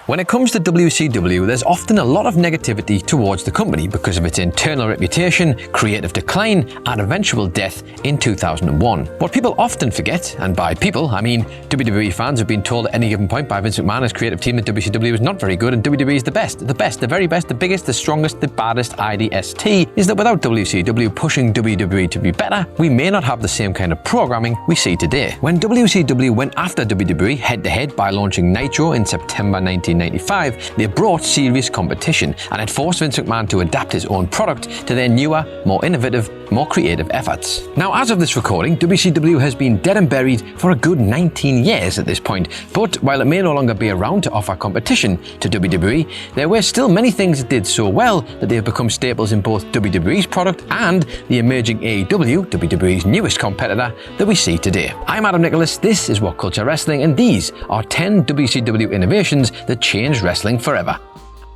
When it comes to WCW, there's often a lot of negativity towards the company because of its internal reputation, creative decline, and eventual death in 2001. What people often forget, and by people, I mean WWE fans have been told at any given point by Vince McMahon and his creative team that WCW is not very good and WWE is the best, the very best, the biggest, the strongest, the baddest IDST, is that without WCW pushing WWE to be better, we may not have the same kind of programming we see today. When WCW went after WWE head-to-head by launching Nitro in September 1995, they brought serious competition, and it forced Vince McMahon to adapt his own product to their newer, more innovative, more creative efforts. Now, as of this recording, WCW has been dead and buried for a good 19 years at this point, but while it may no longer be around to offer competition to WWE, there were still many things it did so well that they have become staples in both WWE's product and the emerging AEW, WWE's newest competitor, that we see today. I'm Adam Nicholas, this is What Culture Wrestling, and these are 10 WCW innovations that changed wrestling forever.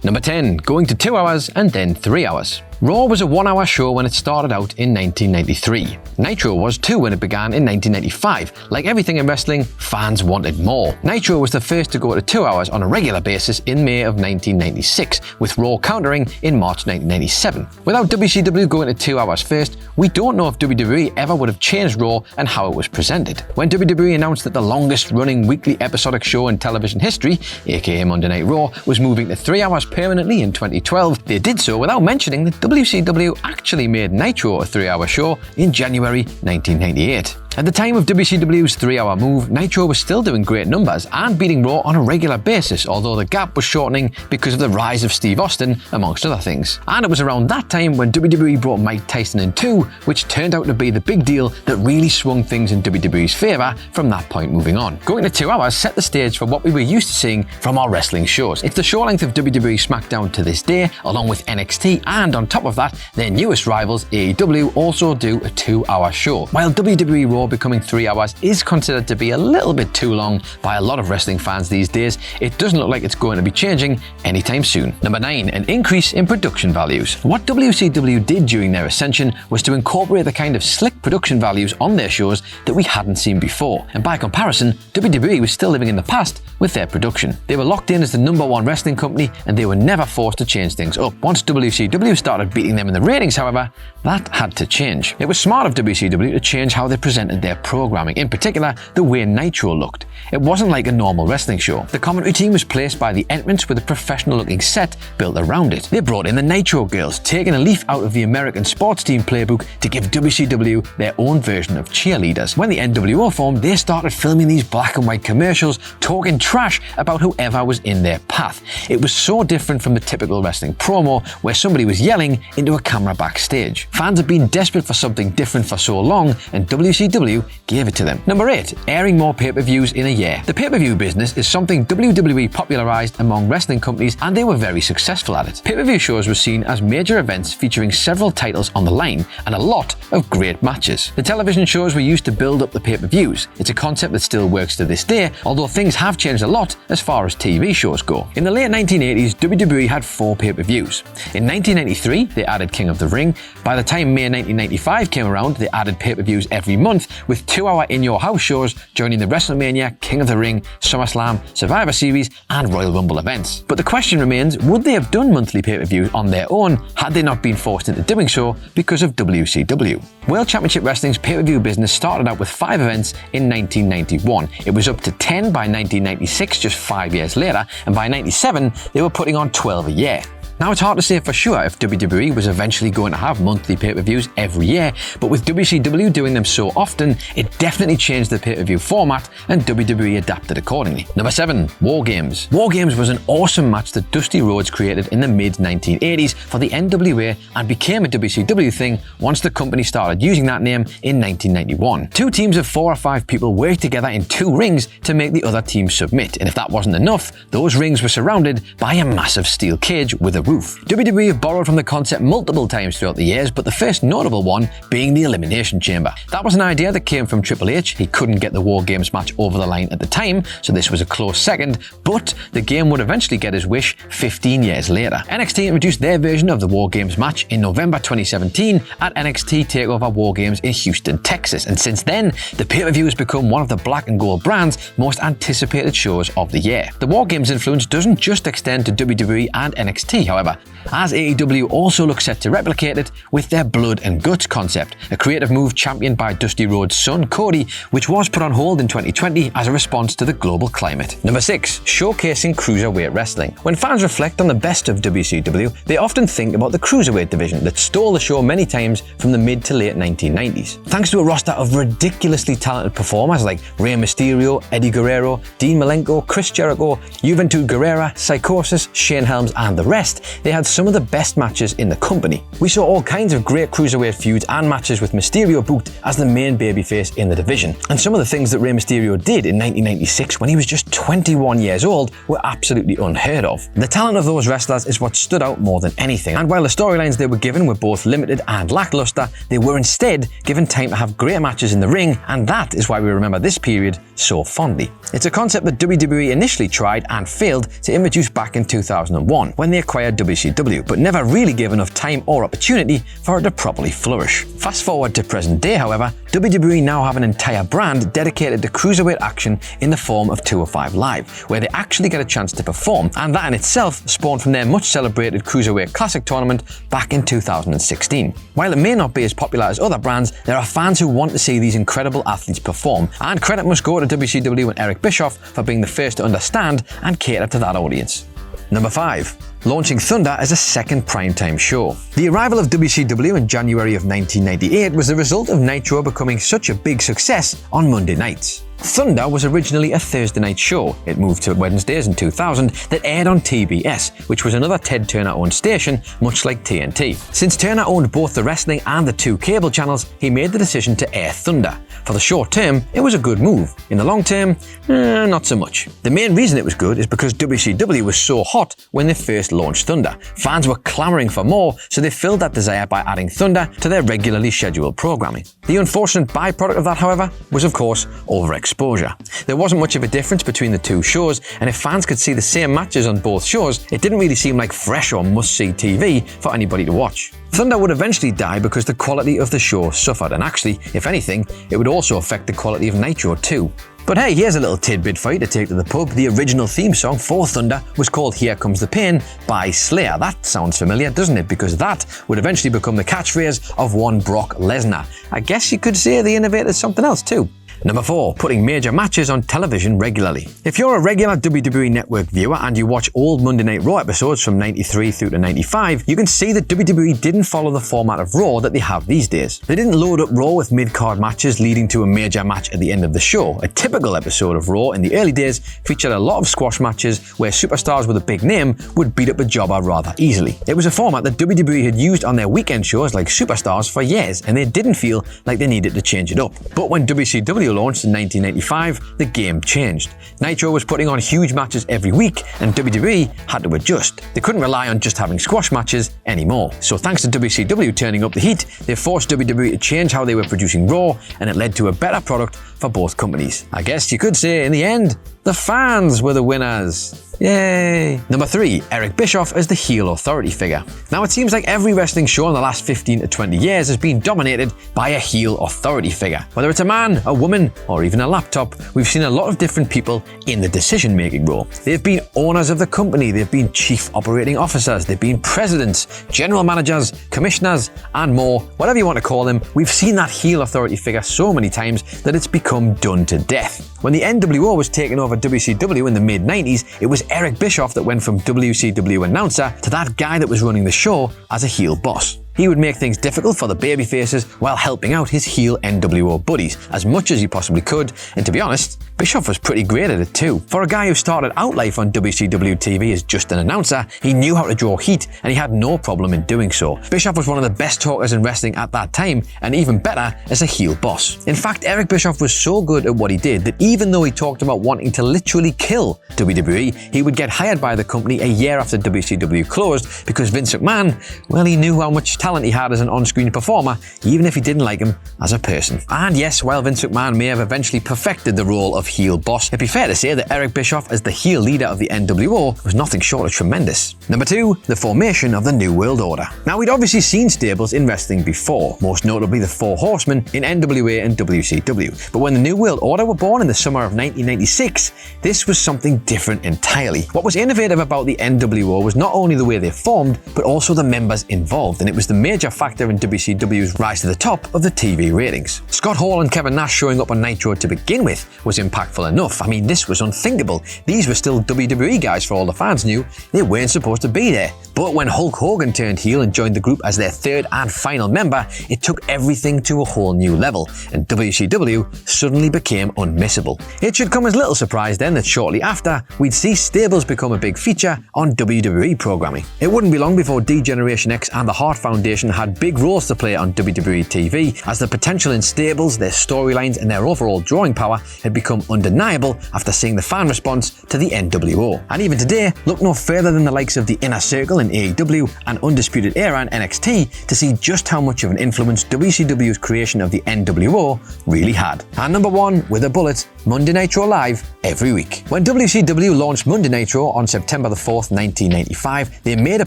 Number 10, going to 2 hours and then 3 hours. Raw was a 1 hour show when it started out in 1993. Nitro was too when it began in 1995. Like everything in wrestling, fans wanted more. Nitro was the first to go to 2 hours on a regular basis in May of 1996, with Raw countering in March 1997. Without WCW going to 2 hours first, we don't know if WWE ever would have changed Raw and how it was presented. When WWE announced that the longest running weekly episodic show in television history, aka Monday Night Raw, was moving to 3 hours permanently in 2012, they did so without mentioning that WCW actually made Nitro a 3 hour show in January 1998. At the time of WCW's 3 hour move, Nitro was still doing great numbers and beating Raw on a regular basis, although the gap was shortening because of the rise of Steve Austin, amongst other things. And it was around that time when WWE brought Mike Tyson in too, which turned out to be the big deal that really swung things in WWE's favour from that point moving on. Going to 2 hours set the stage for what we were used to seeing from our wrestling shows. It's the show length of WWE SmackDown to this day, along with NXT, and on top of that, their newest rivals, AEW, also do a 2 hour show. While WWE Raw becoming 3 hours is considered to be a little bit too long by a lot of wrestling fans these days, it doesn't look like it's going to be changing anytime soon. Number 9, an increase in production values. What WCW did during their ascension was to incorporate the kind of slick production values on their shows that we hadn't seen before. And by comparison, WWE was still living in the past with their production. They were locked in as the #1 wrestling company, and they were never forced to change things up. Once WCW started beating them in the ratings, however, that had to change. It was smart of WCW to change how they presented their programming, in particular the way Nitro looked. It wasn't like a normal wrestling show. The commentary team was placed by the entrance with a professional looking set built around it. They brought in the Nitro girls, taking a leaf out of the American sports team playbook to give WCW their own version of cheerleaders. When the NWO formed, they started filming these black and white commercials, talking trash about whoever was in their path. It was so different from the typical wrestling promo where somebody was yelling into a camera backstage. Fans had been desperate for something different for so long, and WCW gave it to them. Number 8, airing more pay-per-views in a year. The pay-per-view business is something WWE popularized among wrestling companies, and they were very successful at it. Pay-per-view shows were seen as major events featuring several titles on the line and a lot of great matches. The television shows were used to build up the pay-per-views. It's a concept that still works to this day, although things have changed a lot as far as TV shows go. In the late 1980s, WWE had 4 pay-per-views. In 1993, they added King of the Ring. By the time May 1995 came around, they added pay-per-views every month, with 2 hour in-your-house shows joining the WrestleMania, King of the Ring, SummerSlam, Survivor Series, and Royal Rumble events. But the question remains, would they have done monthly pay-per-views on their own had they not been forced into doing so because of WCW? World Championship Wrestling's pay-per-view business started out with 5 events in 1991. It was up to 10 by 1996, just 5 years later, and by 97, they were putting on 12 a year. Now, it's hard to say for sure if WWE was eventually going to have monthly pay-per-views every year, but with WCW doing them so often, it definitely changed the pay-per-view format, and WWE adapted accordingly. Number 7, War Games. War Games was an awesome match that Dusty Rhodes created in the mid-1980s for the NWA and became a WCW thing once the company started using that name in 1991. 2 teams of 4 or 5 people worked together in 2 rings to make the other team submit, and if that wasn't enough, those rings were surrounded by a massive steel cage with a roof roof. WWE have borrowed from the concept multiple times throughout the years, but the first notable one being the Elimination Chamber. That was an idea that came from Triple H. He couldn't get the War Games match over the line at the time, so this was a close second, but the game would eventually get his wish 15 years later. NXT introduced their version of the War Games match in November 2017 at NXT TakeOver War Games in Houston, Texas, and since then, the pay-per-view has become one of the black and gold brand's most anticipated shows of the year. The War Games influence doesn't just extend to WWE and NXT, however, as AEW also looks set to replicate it with their Blood and Guts concept, a creative move championed by Dusty Rhodes' son Cody, which was put on hold in 2020 as a response to the global climate. Number 6. Showcasing Cruiserweight Wrestling. When fans reflect on the best of WCW, they often think about the Cruiserweight division that stole the show many times from the mid to late 1990s. Thanks to a roster of ridiculously talented performers like Rey Mysterio, Eddie Guerrero, Dean Malenko, Chris Jericho, Juventud Guerrera, Psychosis, Shane Helms, and the rest, they had some of the best matches in the company. We saw all kinds of great Cruiserweight feuds and matches with Mysterio booked as the main babyface in the division. And some of the things that Rey Mysterio did in 1996 when he was just 21 years old were absolutely unheard of. The talent of those wrestlers is what stood out more than anything, and while the storylines they were given were both limited and lackluster, they were instead given time to have great matches in the ring, and that is why we remember this period so fondly. It's a concept that WWE initially tried and failed to introduce back in 2001 when they acquired WCW, but never really gave enough time or opportunity for it to properly flourish. Fast forward to present day, however, WWE now have an entire brand dedicated to cruiserweight action in the form of 205 Live, where they actually get a chance to perform, and that in itself spawned from their much celebrated Cruiserweight Classic tournament back in 2016. While it may not be as popular as other brands, there are fans who want to see these incredible athletes perform, and credit must go to WCW and Eric Bischoff for being the first to understand and cater to that audience. Number 5. Launching Thunder as a second primetime show. The arrival of WCW in January of 1998 was the result of Nitro becoming such a big success on Monday nights. Thunder was originally a Thursday night show. It moved to Wednesdays in 2000 that aired on TBS, which was another Ted Turner-owned station, much like TNT. Since Turner owned both the wrestling and the 2 cable channels, he made the decision to air Thunder. For the short term, it was a good move. In the long term, not so much. The main reason it was good is because WCW was so hot when they first launched Thunder. Fans were clamoring for more, so they filled that desire by adding Thunder to their regularly scheduled programming. The unfortunate byproduct of that, however, was of course overexposure. There wasn't much of a difference between the 2 shows, and if fans could see the same matches on both shows, it didn't really seem like fresh or must-see TV for anybody to watch. Thunder would eventually die because the quality of the show suffered, and actually, if anything, it would also affect the quality of Nitro too. But hey, here's a little tidbit for you to take to the pub. The original theme song for Thunder was called Here Comes the Pain by Slayer. That sounds familiar, doesn't it? Because that would eventually become the catchphrase of one Brock Lesnar. I guess you could say they innovated something else too. Number 4. Putting major matches on television regularly. If you're a regular WWE Network viewer and you watch old Monday Night Raw episodes from 93 through to 95, you can see that WWE didn't follow the format of Raw that they have these days. They didn't load up Raw with mid-card matches leading to a major match at the end of the show. A typical episode of Raw in the early days featured a lot of squash matches where superstars with a big name would beat up a jobber rather easily. It was a format that WWE had used on their weekend shows like Superstars for years, and they didn't feel like they needed to change it up. But when WCW launched in 1985, the game changed. Nitro was putting on huge matches every week, and WWE had to adjust. They couldn't rely on just having squash matches anymore. So thanks to WCW turning up the heat, they forced WWE to change how they were producing Raw, and it led to a better product for both companies. I guess you could say, in the end, the fans were the winners. Yay! Number 3. Eric Bischoff as the heel authority figure. Now, it seems like every wrestling show in the last 15 to 20 years has been dominated by a heel authority figure. Whether it's a man, a woman, or even a laptop, we've seen a lot of different people in the decision-making role. They've been owners of the company, they've been chief operating officers, they've been presidents, general managers, commissioners, and more. Whatever you want to call them, we've seen that heel authority figure so many times that it's become done to death. When the NWO was taking over WCW in the mid-90s, it was Eric Bischoff that went from WCW announcer to that guy that was running the show as a heel boss. He would make things difficult for the babyfaces while helping out his heel NWO buddies as much as he possibly could, and to be honest, Bischoff was pretty great at it too. For a guy who started out life on WCW TV as just an announcer, he knew how to draw heat and he had no problem in doing so. Bischoff was one of the best talkers in wrestling at that time, and even better as a heel boss. In fact, Eric Bischoff was so good at what he did that even though he talked about wanting to literally kill WWE, he would get hired by the company a year after WCW closed because Vince McMahon, well, he knew how much talent he had as an on-screen performer, even if he didn't like him as a person. And yes, while Vince McMahon may have eventually perfected the role of heel boss, it'd be fair to say that Eric Bischoff as the heel leader of the NWO was nothing short of tremendous. Number 2, the formation of the New World Order. Now, we'd obviously seen stables in wrestling before, most notably the Four Horsemen in NWA and WCW. But when the New World Order were born in the summer of 1996, this was something different entirely. What was innovative about the NWO was not only the way they formed, but also the members involved, and it was the major factor in WCW's rise to the top of the TV ratings. Scott Hall and Kevin Nash showing up on Nitro to begin with was impactful enough. I mean, this was unthinkable. These were still WWE guys for all the fans knew. They weren't supposed to be there. But when Hulk Hogan turned heel and joined the group as their third and final member, it took everything to a whole new level, and WCW suddenly became unmissable. It should come as little surprise then that shortly after, we'd see stables become a big feature on WWE programming. It wouldn't be long before D-Generation X and the Hart Foundation had big roles to play on WWE TV, as the potential in stables, their storylines, and their overall drawing power had become undeniable after seeing the fan response to the NWO. And even today, look no further than the likes of the Inner Circle in AEW and Undisputed Era in NXT to see just how much of an influence WCW's creation of the NWO really had. And number 1, with a bullet, Monday Nitro Live every week. When WCW launched Monday Nitro on September the 4th, 1995, they made a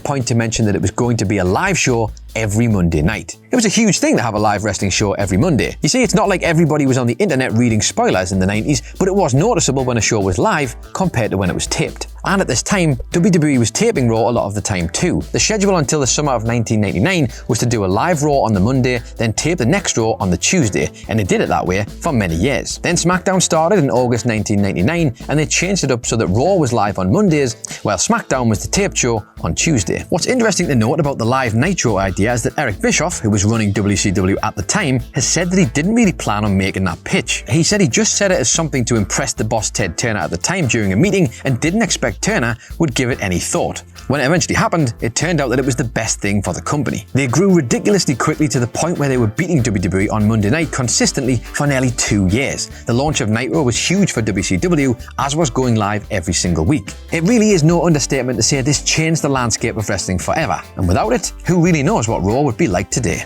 point to mention that it was going to be a live show every Monday night. It was a huge thing to have a live wrestling show every Monday. You see, it's not like everybody was on the internet reading spoilers in the 90s, but it was noticeable when a show was live compared to when it was taped. And at this time, WWE was taping Raw a lot of the time too. The schedule until the summer of 1999 was to do a live Raw on the Monday, then tape the next Raw on the Tuesday, and they did it that way for many years. Then SmackDown started in August 1999, and they changed it up so that Raw was live on Mondays, while SmackDown was the taped show on Tuesday. What's interesting to note about the live Nitro idea is that Eric Bischoff, who was running WCW at the time, has said that he didn't really plan on making that pitch. He said he just said it as something to impress the boss Ted Turner at the time during a meeting and didn't expect Turner would give it any thought. When it eventually happened, it turned out that it was the best thing for the company. They grew ridiculously quickly to the point where they were beating WWE on Monday night consistently for nearly 2 years. The launch of Nitro was huge for WCW, as was going live every single week. It really is no understatement to say this changed the landscape of wrestling forever, and without it, who really knows what Raw would be like today.